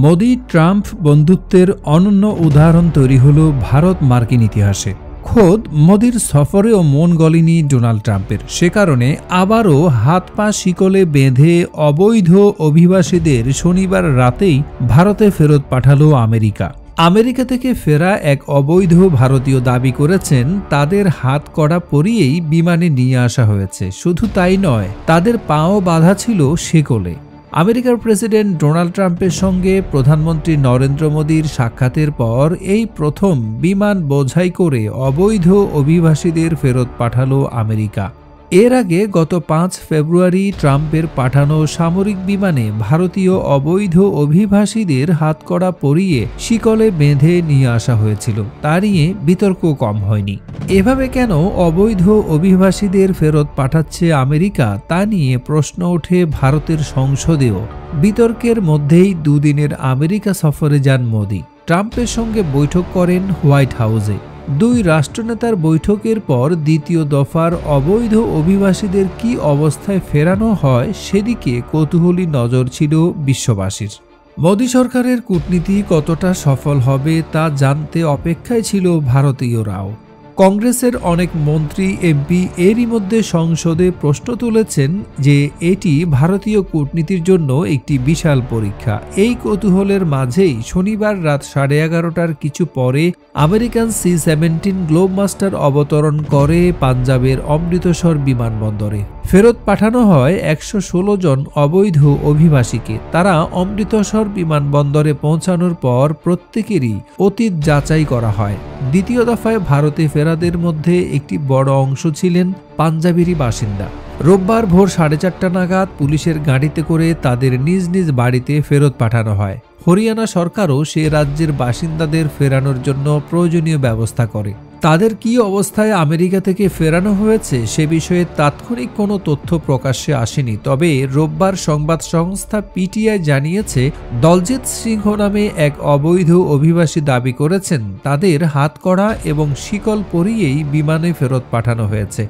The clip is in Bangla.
মোদি ট্রাম্প বন্ধুত্বের অনন্য উদাহরণ তৈরি হল ভারত মার্কিন ইতিহাসে। খোদ মোদির সফরেও মন গলেনি ডোনাল্ড ট্রাম্পের। সে কারণে আবারও হাত পা শিকলে বেঁধে অবৈধ অভিবাসীদের শনিবার রাতেই ভারতে ফেরত পাঠালো আমেরিকা। আমেরিকা থেকে ফেরা এক অবৈধ ভারতীয় দাবি করেছেন তাদের হাত কড়া পরিয়েই বিমানে নিয়ে আসা হয়েছে। শুধু তাই নয়, তাদের পাও বাঁধা ছিল শেকলে। আমেরিকার প্রেসিডেন্ট ডোনাল্ড ট্রাম্পের সঙ্গে প্রধানমন্ত্রী নরেন্দ্র মোদীর সাক্ষাতের পর এই প্রথম বিমান বোঝাই করে অবৈধ অভিবাসীদের ফেরত পাঠালো আমেরিকা। এর আগে গত ৫ ফেব্রুয়ারি ট্রাম্পের পাঠানো সামরিক বিমানে ভারতীয় অবৈধ অভিবাসীদের হাতকড়া পরিয়ে শিকলে বেঁধে নিয়ে আসা হয়েছিল। তা নিয়ে বিতর্ক কম হয়নি। এভাবে কেন অবৈধ অভিবাসীদের ফেরত পাঠাচ্ছে আমেরিকা তা নিয়ে প্রশ্ন ওঠে ভারতের সংসদেও। বিতর্কের মধ্যেই দুদিনের আমেরিকা সফরে যান মোদি। ট্রাম্পের সঙ্গে বৈঠক করেন হোয়াইট হাউসে। দুই রাষ্ট্রনেতার বৈঠকের পর দ্বিতীয় দফার অবৈধ অভিবাসীদের কি অবস্থায় ফেরানো হয় সেদিকে কৌতূহলী নজর ছিল বিশ্ববাসীর। মোদি সরকারের কূটনীতি কতটা সফল হবে তা জানতে অপেক্ষায় ছিল ভারতীয়রাও। কংগ্রেসের অনেক মন্ত্রী এমপি এরই মধ্যে সংসদে প্রশ্ন তুলেছেন যে এটি ভারতীয় কূটনীতির জন্য একটি বিশাল পরীক্ষা। এই কৌতূহলের মাঝেই শনিবার রাত 11:30টার কিছু পরে আমেরিকান C-17 গ্লোবমাস্টার অবতরণ করে পাঞ্জাবের অমৃতসর বিমানবন্দরে। ফেরত পাঠানো হয় 116 জন অবৈধ অভিবাসীকে। তারা অমৃতসর বিমানবন্দরে পৌঁছানোর পর প্রত্যেকেরই অতীত যাচাই করা হয়। দ্বিতীয় দফায় ভারতে ফেরাদের মধ্যে একটি বড় অংশ ছিলেন পাঞ্জাবেরই বাসিন্দা। রোববার ভোর 4:30 নাগাদ পুলিশের গাড়িতে করে তাদের নিজ নিজ বাড়িতে ফেরত পাঠানো হয়। হরিয়ানা সরকারও সে রাজ্যের বাসিন্দাদের ফেরানোর জন্য প্রয়োজনীয় ব্যবস্থা করে। তাদের কি অবস্থায় আমেরিকা থেকে ফেরানো হয়েছে সে বিষয়ে তাৎক্ষণিক কোনো তথ্য প্রকাশ্যে আসেনি। তবে রোববার সংবাদ সংস্থা PTI জানিয়েছে দলজিৎ সিংহ নামে এক অবৈধ অভিবাসী দাবি করেছেন তাদের হাতকড়া এবং শিকল পরিয়েই বিমানে ফেরত পাঠানো হয়েছে।